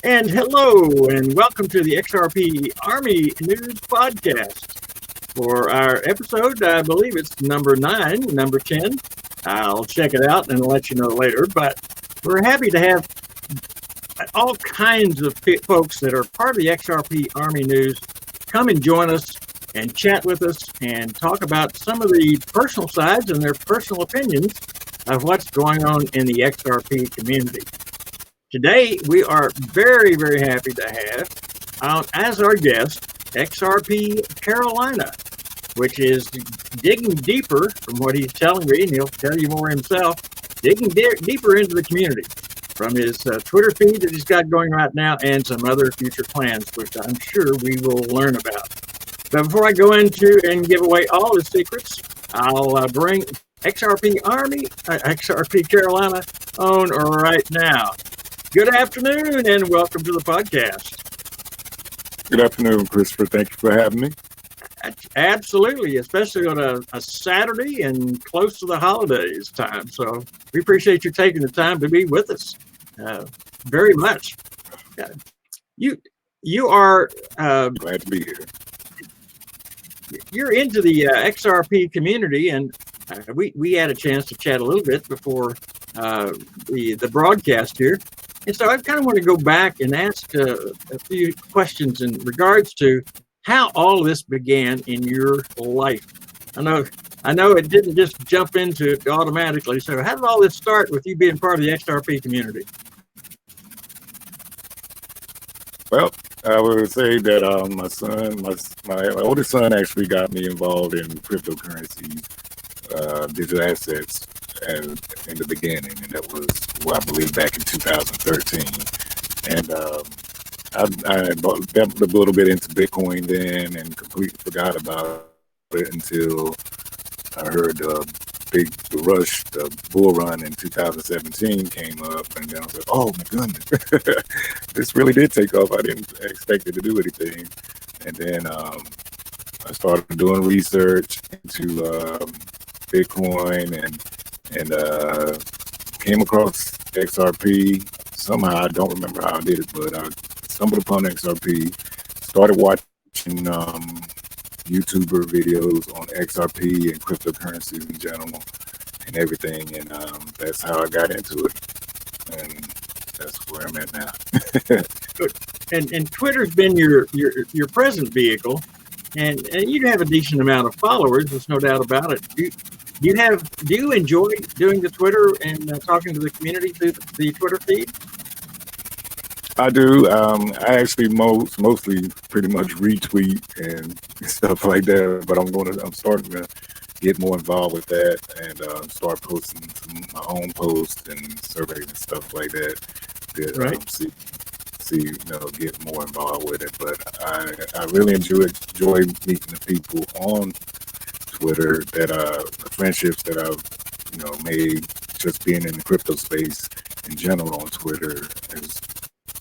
And hello, and welcome to the XRP Army News Podcast. For our episode, I believe it's number 9, number 10. I'll check it out and let you know later, but we're happy to have all kinds of folks that are part of the XRP Army News come and join us and chat with us and talk about some of the personal sides and their personal opinions of what's going on in the XRP community. Today, we are very, very happy to have as our guest XRP Carolina, which is digging deeper from what he's telling me, and he'll tell you more himself, digging deeper into the community from his Twitter feed that he's got going right now and some other future plans, which I'm sure we will learn about. But before I go into and give away all the secrets, I'll bring XRP Carolina on right now. Good afternoon and welcome to the podcast. Good afternoon, Christopher. Thank you for having me. Absolutely, especially on a Saturday and close to the holidays time. So we appreciate you taking the time to be with us very much. You are glad to be here. You're into the XRP community, and we had a chance to chat a little bit before the broadcast here. And so I kind of want to go back and ask a few questions in regards to how all of this began in your life. I know it didn't just jump into it automatically. So how did all this start with you being part of the XRP community? Well, I would say that my oldest son actually got me involved in cryptocurrency, digital assets, and in the beginning, and that was, I believe, back in 2013. And I dabbled a little bit into Bitcoin then, and completely forgot about it until I heard the bull run in 2017 came up, and then I was like, oh my goodness, this really did take off. I didn't expect it to do anything. And then I started doing research into Bitcoin and came across XRP. Somehow, I don't remember how I did it, but I stumbled upon XRP, started watching YouTuber videos on XRP and cryptocurrencies in general and everything, and that's how I got into it, and that's where I'm at now. Good. And Twitter's been your present vehicle, and you have a decent amount of followers. There's no doubt about it. Do you enjoy doing the Twitter and talking to the community through the Twitter feed? I do. I actually mostly pretty much retweet and stuff like that, but I'm starting to get more involved with that and start posting my own posts and surveys and stuff like that. Right. Get more involved with it. But I really enjoy meeting the people on Twitter, that friendships that I've made just being in the crypto space in general on Twitter is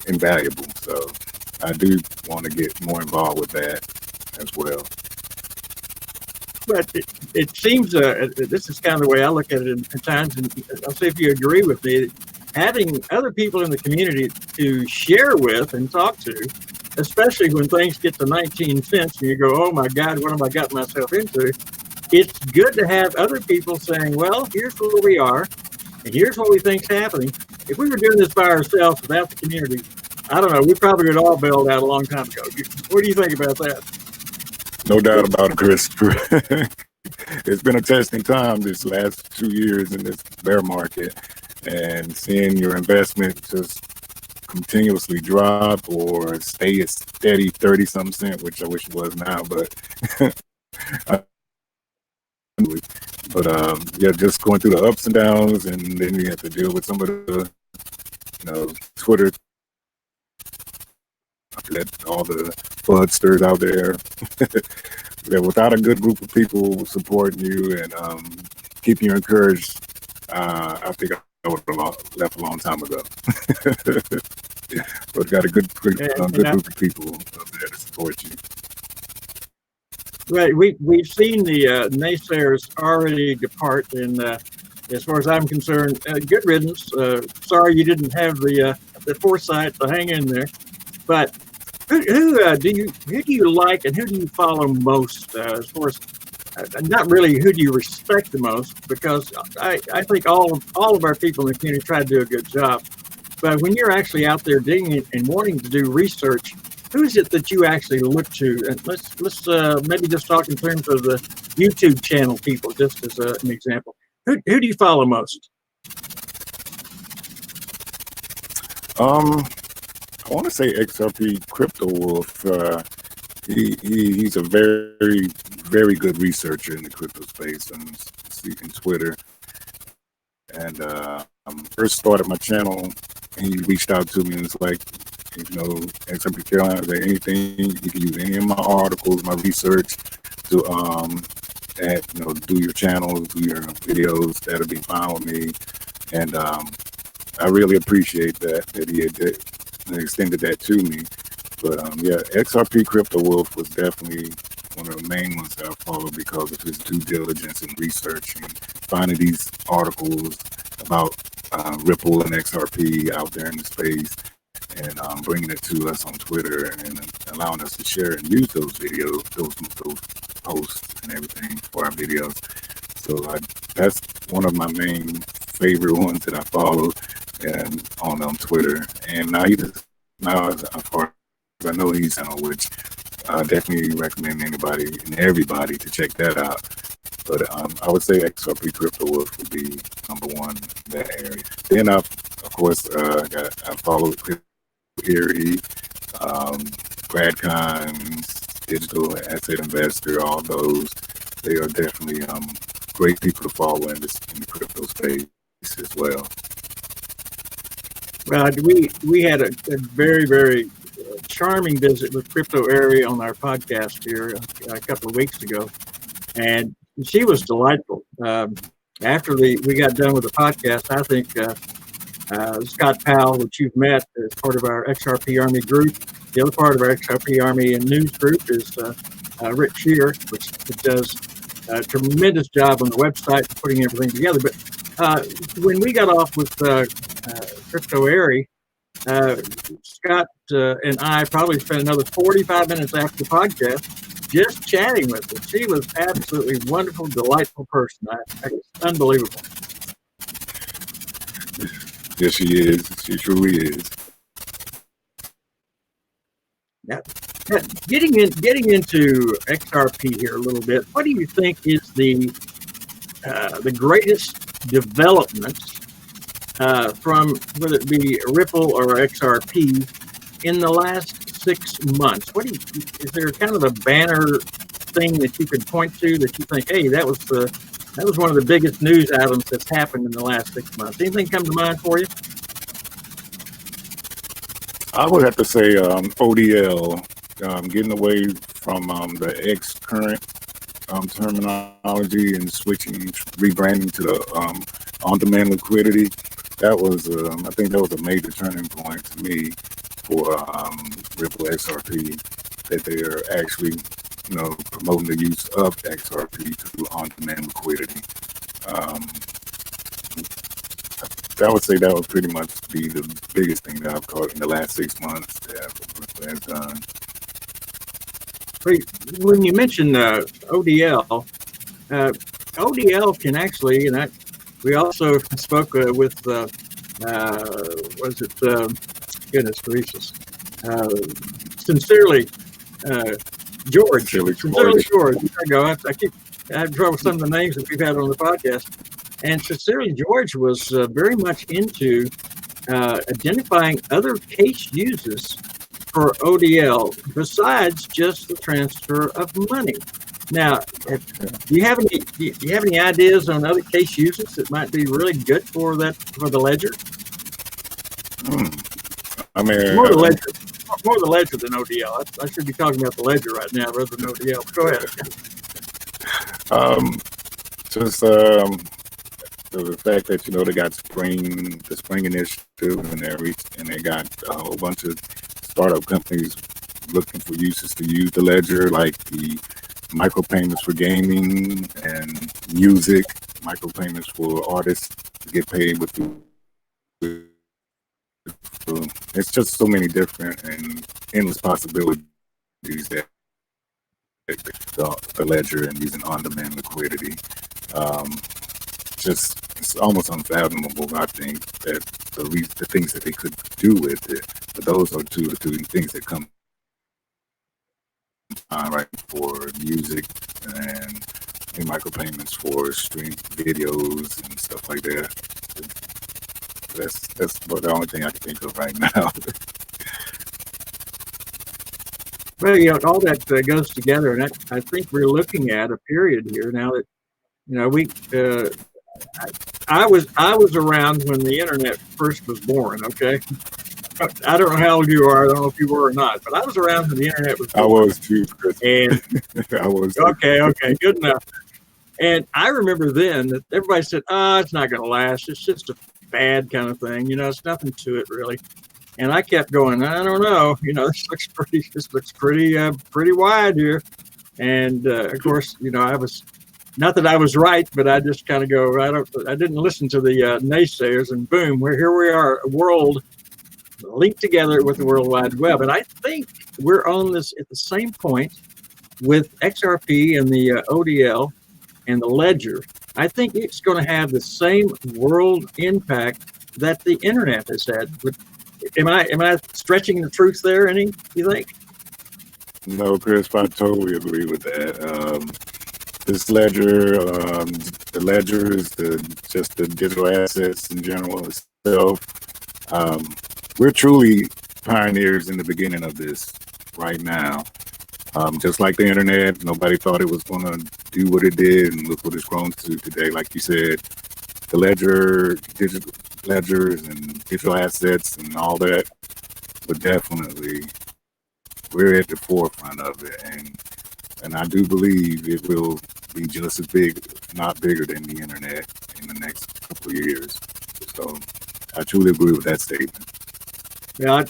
invaluable. So I do want to get more involved with that as well. But it seems this is kind of the way I look at it at times, and I'll see if you agree with me. Having other people in the community to share with and talk to, especially when things get to 19 cents and you go, oh my God, what have I got myself into? It's good to have other people saying, well, here's where we are, and here's what we think's happening. If we were doing this by ourselves without the community, I don't know, we probably would all bailed out a long time ago. What do you think about that? No doubt about it, Christopher. It's been a testing time this last 2 years in this bear market, and seeing your investment just continuously drop or stay a steady 30-something cent, which I wish it was now, but just going through the ups and downs, and then you have to deal with some of the Twitter, all the fraudsters out there. That without a good group of people supporting you and keeping you encouraged, I think I would have left a long time ago. But got a good group of people out there to support you. Right, we've seen the naysayers already depart, and as far as I'm concerned, good riddance. Sorry you didn't have the foresight to hang in there. But who do you like, and who do you follow most? As far as not really who do you respect the most, because I think all of our people in the community try to do a good job. But when you're actually out there digging and wanting to do research, who is it that you actually look to? And let's maybe just talk in terms of the YouTube channel people, just as an example. Who do you follow most? I want to say XRP Crypto Wolf. He's a very, very good researcher in the crypto space and in Twitter. And first started my channel, and he reached out to me and was like, XRP Carolina, is there anything you can use any of my articles, my research to do your channels, do your videos? That'll be fine with me. And I really appreciate that he had extended that to me. But XRP Crypto Wolf was definitely one of the main ones that I followed because of his due diligence and research and finding these articles about Ripple and XRP out there in the space, and bringing it to us on Twitter and allowing us to share and use those videos, those posts and everything for our videos. So that's one of my main favorite ones that I follow and on Twitter. And now as far as I know he's on, which I definitely recommend anybody and everybody to check that out. But I would say XRP Crypto Wolf would be number one in that area. Then of course I followed Crypto Theory, GradCons, Digital Asset Investor, all those. They are definitely great people to follow in the crypto space as well. Well, we had a very, very charming visit with Crypto Airy on our podcast here a couple of weeks ago, and she was delightful. After we got done with the podcast, I think Scott Powell, which you've met as part of our XRP Army group, the other part of our XRP Army and News group is Rick Shear, which does a tremendous job on the website putting everything together. But when we got off with Crypto Airy, Scott and I probably spent another 45 minutes after the podcast just chatting with her. She was absolutely wonderful, delightful person. It's unbelievable. Yes, she is. She truly is. Yeah. Getting into XRP here a little bit, what do you think is the greatest development from whether it be Ripple or XRP in the last 6 months? Is there kind of a banner thing that you could point to that you think, hey, that was one of the biggest news items that's happened in the last 6 months? Anything come to mind for you? I would have to say ODL, getting away from the X current terminology and rebranding to the on-demand liquidity. That was, I think that was a major turning point to me for Ripple XRP, that they are actually, promoting the use of XRP to on-demand liquidity. I would say that would pretty much be the biggest thing that I've caught in the last 6 months that Ripple has done. When you mention ODL, ODL can actually, and we also spoke with, goodness gracious, Sincerely George. Sincerely George. There you go. I have trouble with some of the names that we've had on the podcast. And Sincerely George was very much into identifying other case uses for ODL besides just the transfer of money. Now, do you have any ideas on other case uses that might be really good for the ledger? I mean, more the ledger than ODL. I should be talking about the ledger right now rather than ODL. Go ahead. The fact that they got the Spring Initiative, and they got a whole bunch of startup companies looking for uses to use the ledger, like the micropayments for gaming and music, micropayments for artists to get paid with it's just so many different and endless possibilities that the ledger and using on-demand liquidity. Just it's almost unfathomable. I think that the things that they could do with it, but those are the two things that come right for music and micropayments for stream videos and stuff like that. That's the only thing I can think of right now. Well, all that goes together, and I think we're looking at a period here now that we. I was around when the internet first was born. Okay, I don't know how old you are. I don't know if you were or not, but I was around when the internet was born. I was too, Chris. And I was too. Okay, good enough. And I remember then that everybody said, it's not going to last. It's just a fad kind of thing. It's nothing to it really. And I kept going, I don't know. This looks pretty wide here. And of course, I was, not that I was right, but I just kind of go, I didn't listen to the naysayers, and boom, here we are, a world linked together with the World Wide Web. And I think we're on this at the same point with XRP and the ODL and the ledger. I think it's going to have the same world impact that the internet has had. Am I stretching the truth there? You think? No, Chris, I totally agree with that. This ledger, the ledgers, just the digital assets in general itself. We're truly pioneers in the beginning of this right now. Just like the internet, nobody thought it was going to do what it did, and look what it's grown to today. Like you said, the digital ledgers and digital assets and all that, but definitely we're at the forefront of it, and I do believe it will be just as big, if not bigger, than the internet in the next couple of years. So I truly agree with that statement. Yeah, I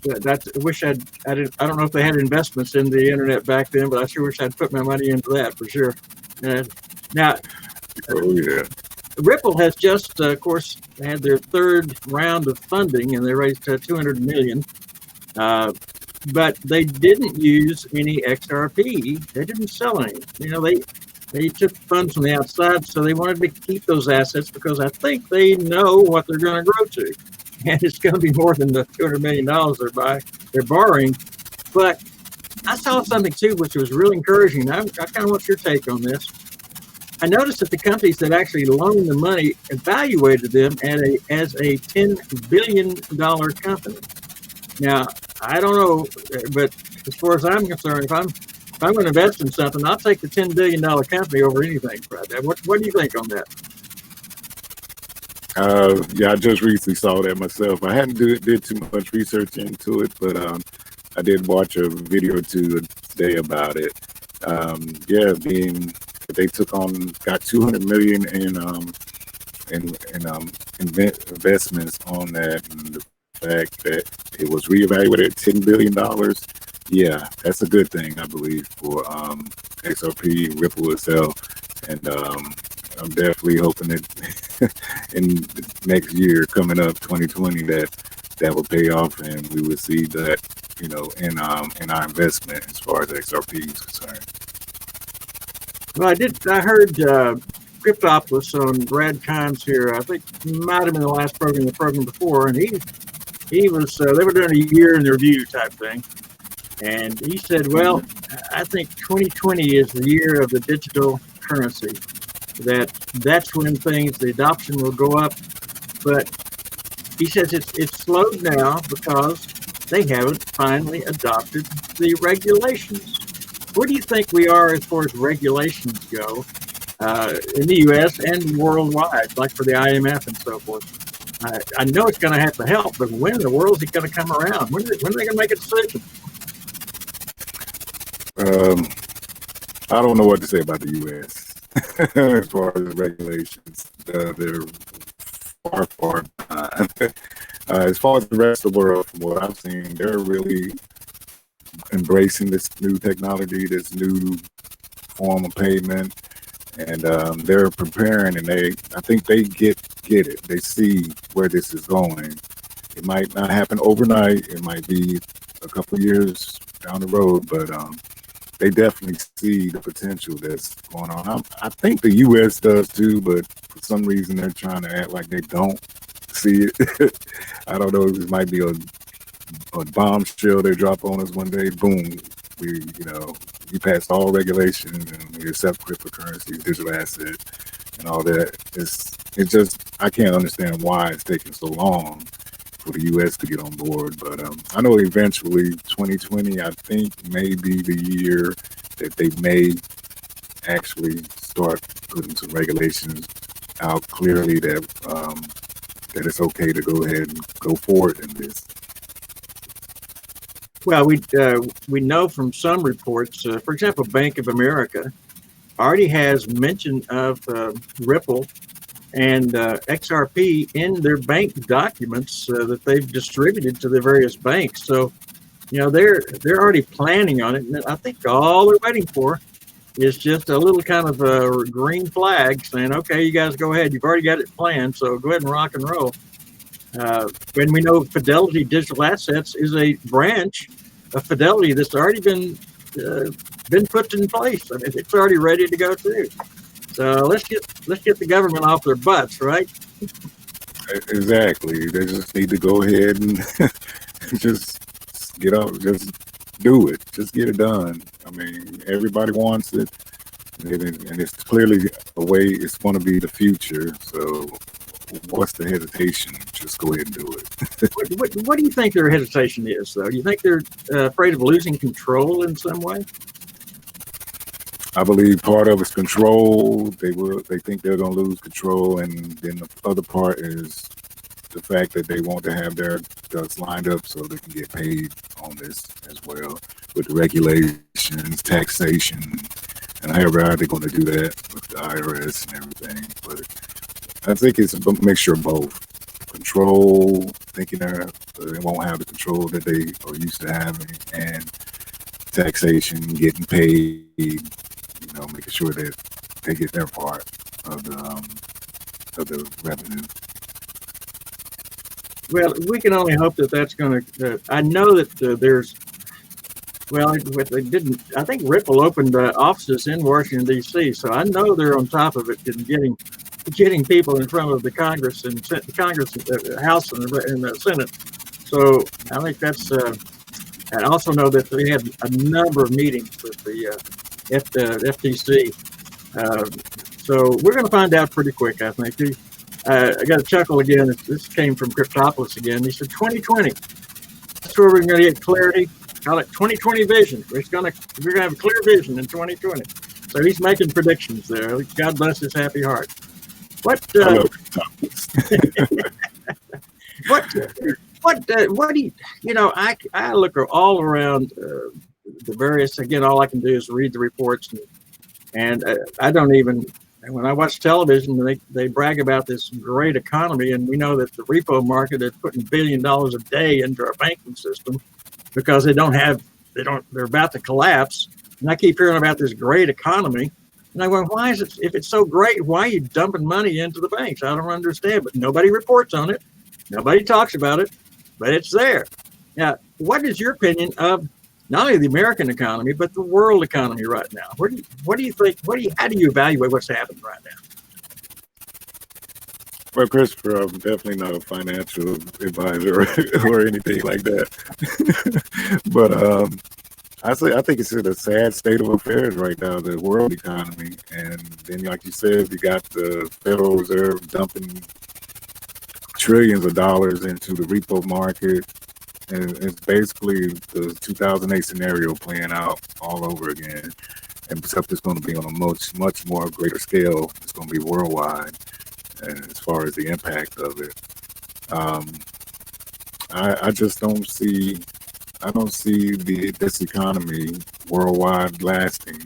wish I don't know if they had investments in the internet back then, but I sure wish I'd put my money into that for sure. Now, Ripple has just, of course, had their third round of funding, and they raised $200 million. But they didn't use any XRP. They didn't sell any. They took funds from the outside, so they wanted to keep those assets because I think they know what they're going to grow to. And it's going to be more than the $200 million they're borrowing. But I saw something, too, which was really encouraging. I kind of want your take on this. I noticed that the companies that actually loaned the money evaluated them as a $10 billion company. Now, I don't know, but as far as I'm concerned, if I'm going to invest in something, I'll take the $10 billion company over anything. Right? What do you think on that? Yeah, I just recently saw that myself. I hadn't did too much research into it, but I did watch a video or two today about it. They got $200 million in investments on that, and the fact that it was reevaluated at $10 billion. Yeah, that's a good thing, I believe, for XRP, Ripple itself, and I'm definitely hoping that in the next year coming up, 2020, that will pay off, and we will see that, in our investment as far as XRP is concerned. Well, I heard Cryptopolis on Brad Kimes here. I think it might have been the last program, the program before, and he was they were doing a year in review type thing, and he said, well, I think 2020 is the year of the digital currency. That's when the adoption will go up, but he says it's slowed now because they haven't finally adopted the regulations. Where do you think we are as far as regulations go in the U.S. and worldwide, like for the IMF and so forth? I know it's going to have to help, but when in the world is it going to come around? When are they going to make a decision? I don't know what to say about the U.S. as far as regulations. They're far behind. As far as the rest of the world, from what I've seen, they're really embracing this new technology, this new form of payment, and they're preparing, and I think they get it. They see where this is going. It might not happen overnight. It might be a couple of years down the road, but they definitely see the potential that's going on. I think the U.S. does too, but for some reason they're trying to act like they don't see it. I don't know. This might be a bombshell they drop on us one day. Boom, we pass all regulations and we accept cryptocurrency, digital asset, and all that. It's just I can't understand why it's taking so long for the U.S. to get on board. But I know eventually 2020, I think, may be the year that they may actually start putting some regulations out clearly that that it's okay to go ahead and go forward in this. Well, we know from some reports, for example, Bank of America already has mention of Ripple and XRP in their bank documents that they've distributed to the various banks. So, they're already planning on it, and I think all they're waiting for is just a little kind of a green flag saying, "Okay, you guys go ahead. You've already got it planned, so go ahead and rock and roll." When we know Fidelity Digital Assets is a branch of Fidelity that's already been put in place. I mean, it's already ready to go too. So let's get the government off their butts, right? Exactly. They just need to go ahead and just get out, just do it, just get it done. I mean, everybody wants it, and it's clearly a way it's going to be the future. So what's the hesitation? Just go ahead and do it. What do you think their hesitation is, though? Do you think they're afraid of losing control in some way? I believe part of it's control. They think they're going to lose control, and then the other part is the fact that they want to have their ducks lined up so they can get paid on this as well, with the regulations, taxation, and however they're going to do that with the IRS and everything. But I think it's a mixture of both. Control, thinking they won't have the control that they are used to having, and taxation, getting paid, making sure that they get their part of the revenue. Well, we can only hope that that's going to. I know that there's. Well, they didn't. I think Ripple opened offices in Washington D.C., so I know they're on top of it and getting people in front of the Congress and the House and the Senate. So I think that's. I also know that they had a number of meetings with the FTC. So we're going to find out pretty quick, I think. I got a chuckle again. This came from Cryptopolis again. He said 2020. That's where we're going to get clarity. Call it 2020 vision. We're going to have a clear vision in 2020. So he's making predictions there. God bless his happy heart. What do you, I look all around the various, again, all I can do is read the reports and I don't even, when I watch television, they brag about this great economy, and we know that the repo market is putting $1 billion a day into our banking system because they're about to collapse. And I keep hearing about this great economy. And I went, why is it, if it's so great, why are you dumping money into the banks? I don't understand, but nobody reports on it. Nobody talks about it, but it's there. Now, what is your opinion of not only the American economy, but the world economy right now? What do you think? How do you evaluate what's happening right now? Well, Christopher, I'm definitely not a financial advisor or anything like that. But I think it's in a sad state of affairs right now, the world economy. And then, like you said, you got the Federal Reserve dumping trillions of dollars into the repo market. And it's basically the 2008 scenario playing out all over again. And except it's going to be on a much more greater scale. It's going to be worldwide, and as far as the impact of it. I just don't see this economy worldwide lasting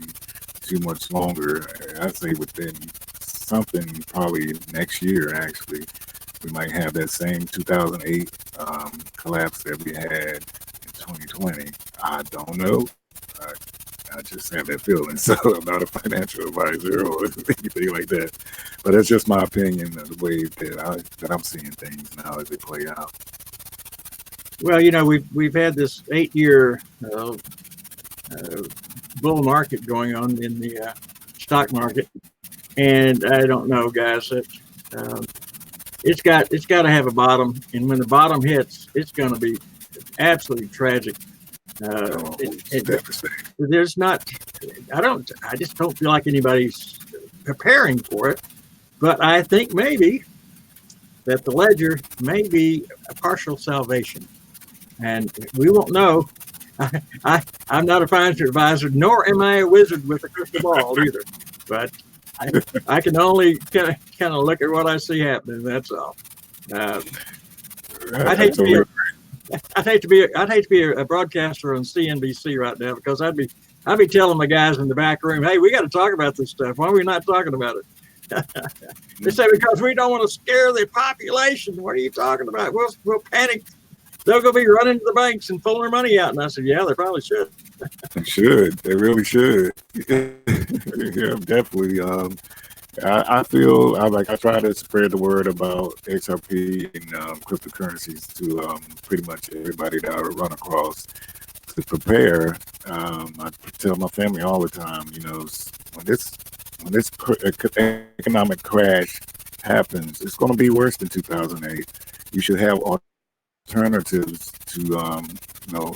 too much longer. I'd say within something probably next year, actually, we might have that same 2008 collapse that we had in 2020. I don't know. I just have that feeling. So I'm not a financial advisor or anything like that. But that's just my opinion of the way that I'm seeing things now as they play out. Well, we've had this 8-year bull market going on in the stock market, and I don't know, guys. It's got to have a bottom, and when the bottom hits, it's going to be absolutely tragic. There's not. I just don't feel like anybody's preparing for it. But I think maybe that the ledger may be a partial salvation, and we won't know. I'm not a financial advisor, nor am I a wizard with a crystal ball either. But I can only kind of look at what I see happening. That's all. I'd hate to be a broadcaster on CNBC right now, because I'd be telling my guys in the back room, hey, we got to talk about this stuff. Why are we not talking about it? They say, because we don't want to scare the population. What are you talking about? We'll panic. They'll go be running to the banks and pulling their money out. And I said, yeah, they probably should. They should. They really should. Yeah, definitely. I feel I try to spread the word about XRP and cryptocurrencies to pretty much everybody that I run across to prepare. I tell my family all the time, when this economic crash happens, it's going to be worse than 2008. You should have alternatives to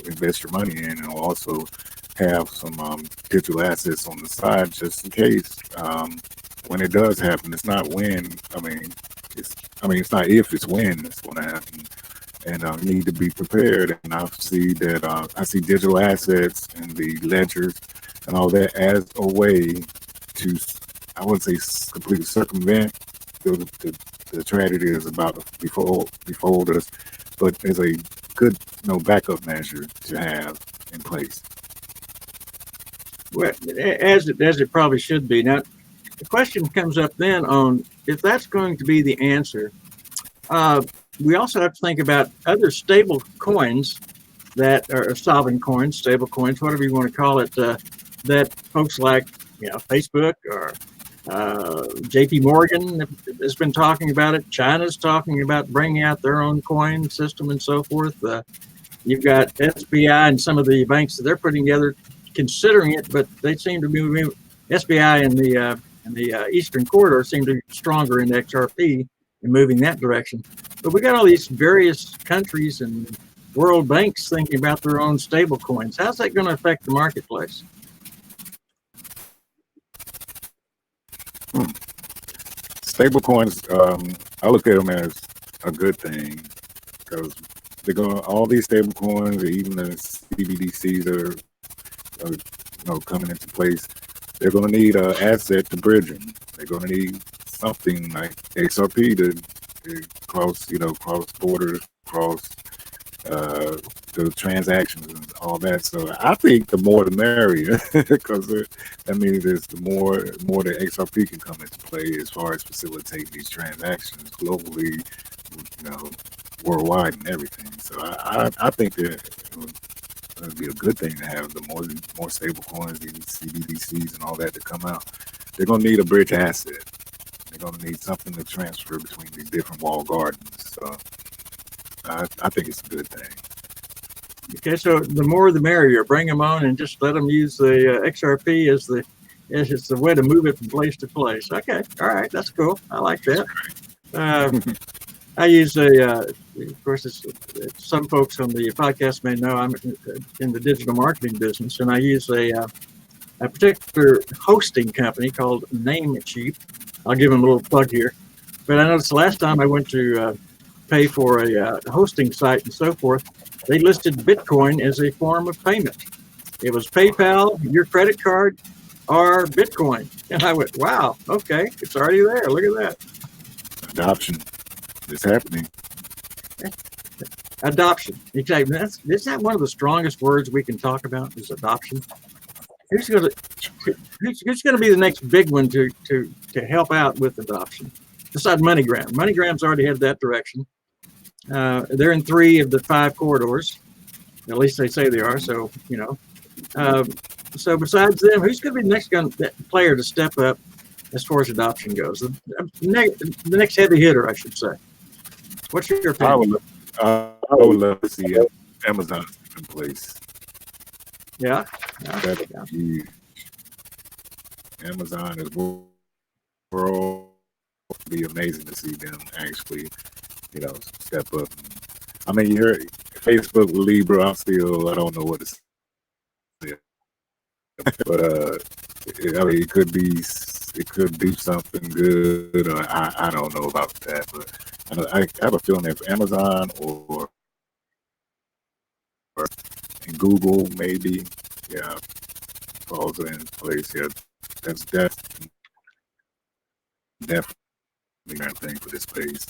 invest your money in, and also have some digital assets on the side just in case. When it does happen, it's not when. It's not if, it's when it's going to happen, and you need to be prepared. And I see digital assets and the ledgers and all that as a way to, I wouldn't say completely circumvent the tragedy is about to befold us, but as a good backup measure to have in place. Well, as it probably should be. Now, the question comes up then on if that's going to be the answer. We also have to think about other stable coins that are sovereign coins, stable coins, whatever you want to call it, that folks like Facebook or JP Morgan has been talking about it. China's talking about bringing out their own coin system and so forth. You've got SBI and some of the banks that they're putting together considering it, but they seem to be moving. SBI and the Eastern Corridor seem to be stronger in XRP and moving that direction. But we got all these various countries and world banks thinking about their own stable coins. How's that going to affect the marketplace? Stable coins, I look at them as a good thing, because all these stable coins, even the CBDCs are coming into place. They're going to need an asset to bridge them. They're going to need something like XRP to cross borders, cross the transactions and all that. So I think the more the merrier, because that means there's the more that XRP can come into play as far as facilitating these transactions globally, worldwide and everything. So I think that it would be a good thing to have the more stable coins, these CBDCs and all that to come out. They're going to need a bridge asset. They're going to need something to transfer between these different walled gardens. So I think it's a good thing. Okay, so the more the merrier. Bring them on and just let them use the XRP as the way to move it from place to place. Okay, all right, that's cool. I like that. I use of course, some folks on the podcast may know I'm in the digital marketing business, and I use a particular hosting company called Namecheap. I'll give them a little plug here. But I noticed the last time I went to pay for a hosting site and so forth, they listed Bitcoin as a form of payment. It was PayPal, your credit card, or Bitcoin. And I went, wow, okay, it's already there. Look at that. Adoption is happening. Adoption. Exactly. Is that one of the strongest words we can talk about is adoption? Who's going to be the next big one to help out with adoption? Besides MoneyGram. MoneyGram's already headed that direction. They're in 3 of the 5 corridors. At least they say they are. So, So besides them, who's going to be the next player to step up as far as adoption goes? The next heavy hitter, I should say. What's your opinion? I would love to see Amazon in place. Yeah. Huge. Amazon is world. Be amazing to see them actually, step up. I mean, you heard Facebook with Libra. I don't know what to say, but I mean, it could do something good, or I don't know about that, but I have a feeling if Amazon or Google maybe, falls in place, that's definitely a thing for this space.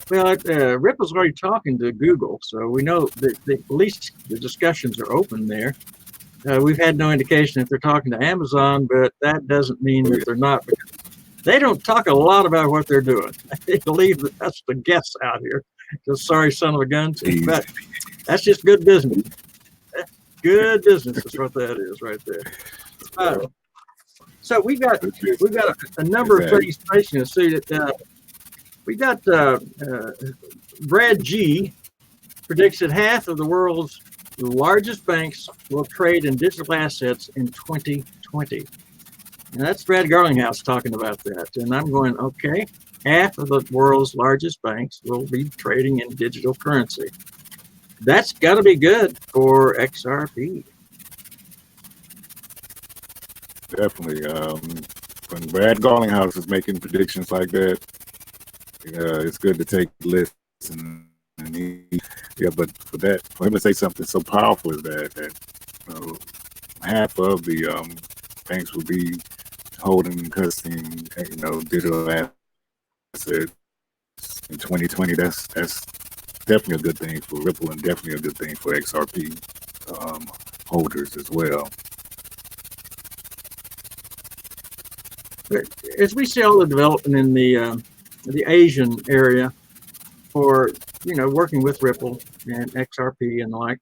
Well, Ripple's already talking to Google, so we know that at least the discussions are open there. We've had no indication if they're talking to Amazon, but that doesn't mean that they're not, because they don't talk a lot about what they're doing. They believe that that's the guess out here. Just sorry, son of a gun, but that's just good business. Good business is what that is right there. So we got a number of things facing us. See that we got Brad G predicts that half of the world's largest banks will trade in digital assets in 2020. And that's Brad Garlinghouse talking about that. And I'm going, okay, half of the world's largest banks will be trading in digital currency. That's got to be good for XRP. Definitely. When Brad Garlinghouse is making predictions like that, it's good to take lists. But for him to say something so powerful as that half of the banks will be holding and custody, digital assets in 2020. That's definitely a good thing for Ripple, and definitely a good thing for XRP holders as well. As we see all the development in the Asian area for working with Ripple and XRP and the like,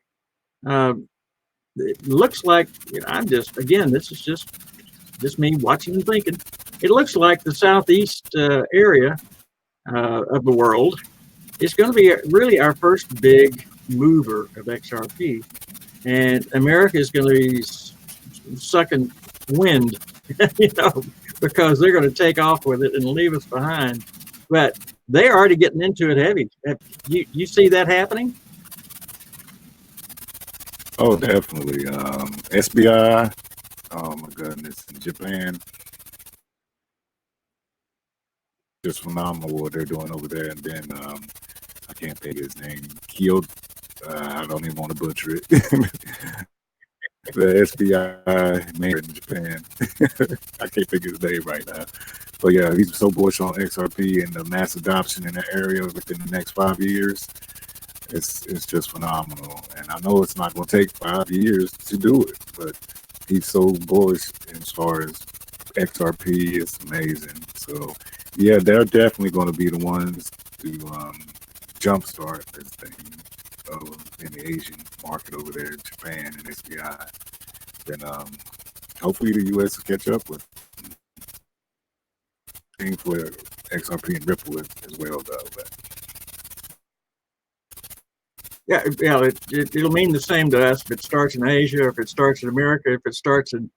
it looks like this is just me watching and thinking. It looks like the southeast area of the world is going to be really our first big mover of XRP, and America is going to be sucking wind, because they're going to take off with it and leave us behind. But they're already getting into it heavy. You see that happening? Oh, definitely. SBI. Oh my goodness, in Japan. Just phenomenal what they're doing over there. And then I can't think of his name. Kyo. I don't even want to butcher it. The SBI man in Japan. I can't think of his name right now. But yeah, he's so bullish on XRP and the mass adoption in the area within the next 5 years. It's just phenomenal. And I know it's not going to take 5 years to do it, but he's so bullish as far as XRP. It's amazing. So yeah, they're definitely going to be the ones to jumpstart this thing in the Asian market over there in Japan and SBI. Then hopefully the U.S. will catch up with things for XRP and Ripple as well, though. But yeah, it'll mean the same to us if it starts in Asia, if it starts in America, if it starts in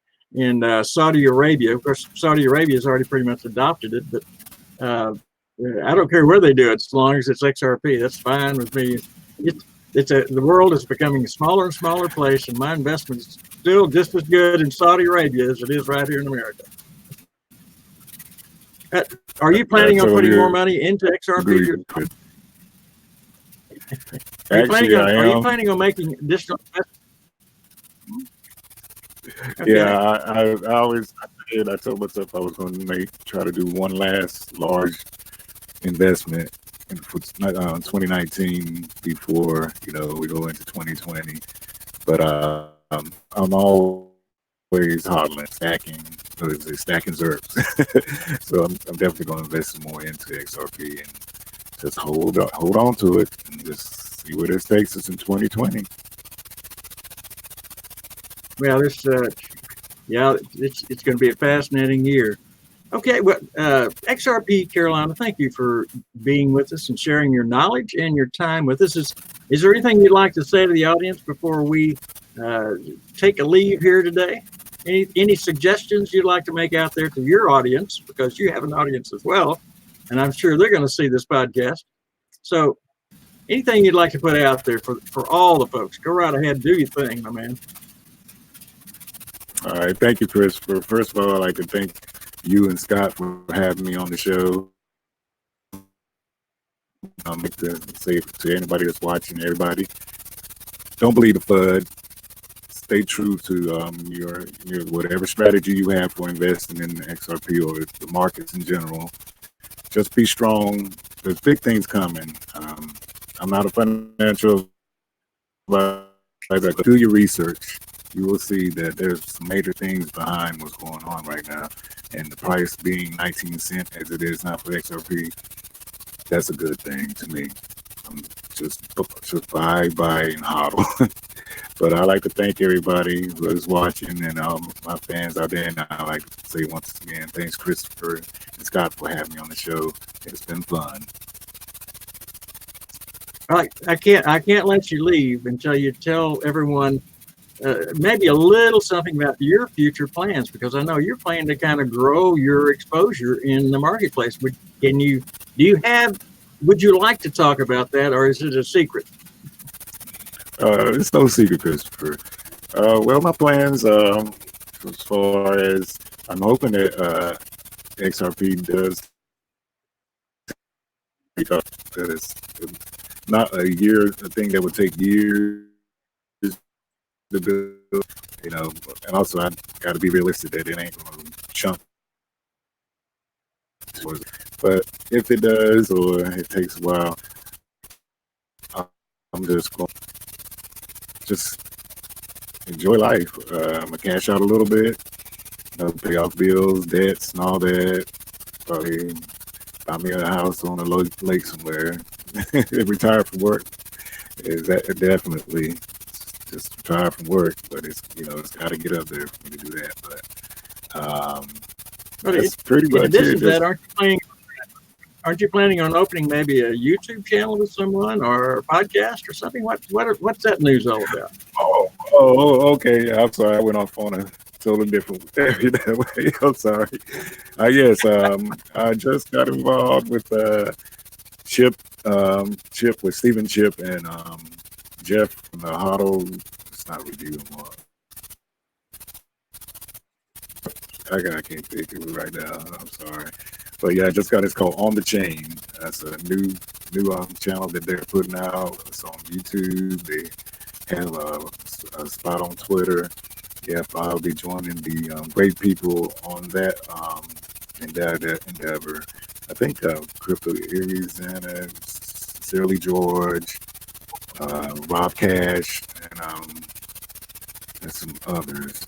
Saudi Arabia. Of course, Saudi Arabia has already pretty much adopted it, but I don't care where they do it, as long as it's XRP. That's fine with me. The world is becoming a smaller and smaller place, and my investment is still just as good in Saudi Arabia as it is right here in America. Are you planning on putting more money into XRP? Actually, are you planning on making additional investments? Okay. Yeah, I told myself I was going to try to do one last large investment in 2019 before we go into 2020. But I'm always hodling, stacking ZERPs. So I'm definitely going to invest some more into XRP and just hold on to it and just see where this takes us in 2020. Well, it's going to be a fascinating year. Okay, well, XRP Carolina, thank you for being with us and sharing your knowledge and your time with us. Is there anything you'd like to say to the audience before we take a leave here today? Any suggestions you'd like to make out there to your audience, because you have an audience as well, and I'm sure they're going to see this podcast. So anything you'd like to put out there for all the folks, go right ahead, do your thing, my man. All right, thank you, Christopher. First of all, I'd like to thank you and Scott for having me on the show. I'd like to say to anybody that's watching, everybody, don't believe the FUD. Stay true to your whatever strategy you have for investing in XRP or the markets in general. Just be strong. There's big things coming. I'm not a financial advisor, but do your research. You will see that there's some major things behind what's going on right now. And the price being 19 cents as it is now for XRP, that's a good thing to me. Just buy and hodl. But I'd like to thank everybody who is watching and my fans out there. And I'd like to say once again, thanks Christopher and Scott for having me on the show. It's been fun. All right, I can't let you leave until you tell everyone maybe a little something about your future plans, because I know you're planning to kind of grow your exposure in the marketplace. Would you like to talk about that, or is it a secret? It's no secret, Christopher. Well, my plans, as far as I'm hoping that XRP does, because it's not a thing that would take years to build, and also I got to be realistic that it ain't going to chunk. But if it does, or it takes a while, I'm just going to enjoy life. I'm gonna cash out a little bit, pay off bills, debts, and all that. Probably buy me a house on a lake somewhere. Retire from work is that definitely just retire from work, but it's got to get up there for me to do that. But that's pretty much it. Aren't you planning on opening maybe a YouTube channel with someone or a podcast or something? What's that news all about? Oh, okay. I'm sorry. I went off on a totally different area that way. I'm sorry. Yes, I just got involved with Chip with Stephen Chip and Jeff from the Huddle. It's not review anymore. I can't think of it right now. I'm sorry. But yeah, I just got it's called On the Chain. That's a new channel that they're putting out. It's on YouTube. They have a spot on Twitter. Yeah, I'll be joining the great people on that endeavor. I think Crypto Aries and Sincerely George, Rob Cash, and some others.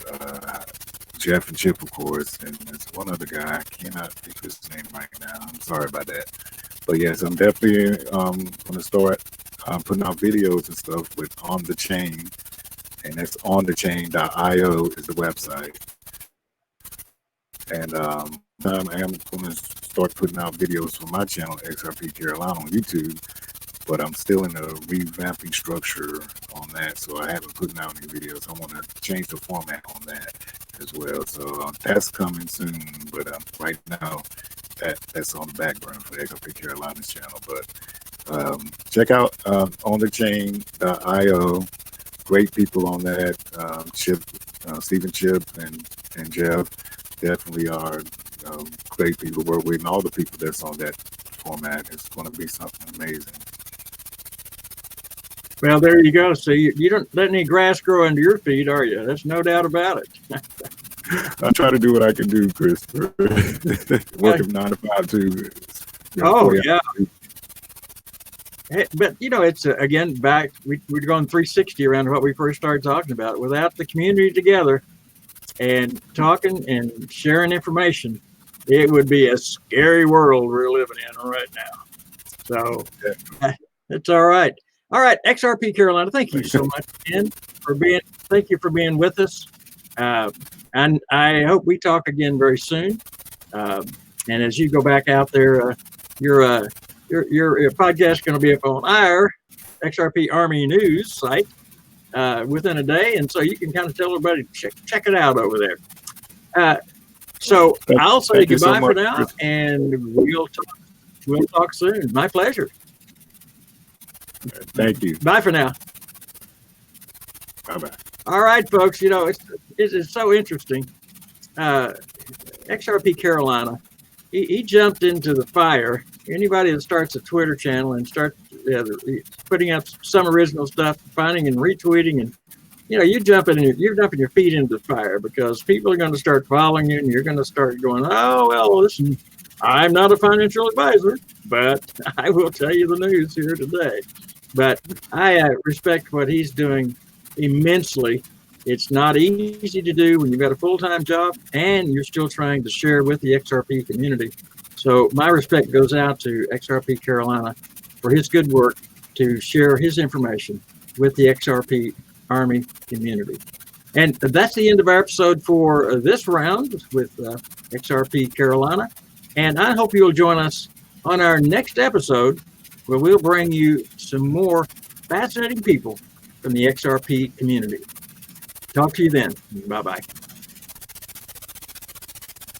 Jeff and Chip, of course, and there's one other guy. I cannot think of his name right now. I'm sorry about that. But yes, I'm definitely going to start putting out videos and stuff with On the Chain, and that's onthechain.io is the website. And I am going to start putting out videos for my channel, XRP Carolina, on YouTube. But I'm still in a revamping structure on that, so I haven't put out any videos. I want to change the format on that as well. So that's coming soon. But right now, that's on the back burner for XRP Carolina's channel. But check out onthechain.io. Great people on that. Chip, Stephen Chip, and Jeff definitely are great people to work with, and all the people that's on that format is going to be something amazing. Well, there you go. So you don't let any grass grow under your feet, are you? There's no doubt about it. I try to do what I can do, Christopher. Working 9 to 5 too. Yeah. Hey, but it's again back. We're going 360 around what we first started talking about. Without the community together and talking and sharing information, it would be a scary world we're living in right now. So it's all right. All right, XRP Carolina, thank you so much, Ken. for being with us. And I hope we talk again very soon. And as you go back out there, your podcast is going to be up on our XRP Army News site within a day, and so you can kind of tell everybody check it out over there. So I'll say goodbye for now, and we'll talk soon. My pleasure. Thank you. Bye for now. Bye-bye. All right, folks. It's so interesting. XRP Carolina, he jumped into the fire. Anybody that starts a Twitter channel and starts putting out some original stuff, finding and retweeting, and you're dumping your feet into the fire, because people are going to start following you, and you're going to start going, oh well, listen, I'm not a financial advisor, but I will tell you the news here today. But I respect what he's doing immensely. It's not easy to do when you've got a full-time job and you're still trying to share with the XRP community. So my respect goes out to XRP Carolina for his good work to share his information with the XRP Army community. And that's the end of our episode for this round with XRP Carolina. And I hope you'll join us on our next episode, where we'll bring you some more fascinating people from the XRP community. Talk to you then. Bye-bye.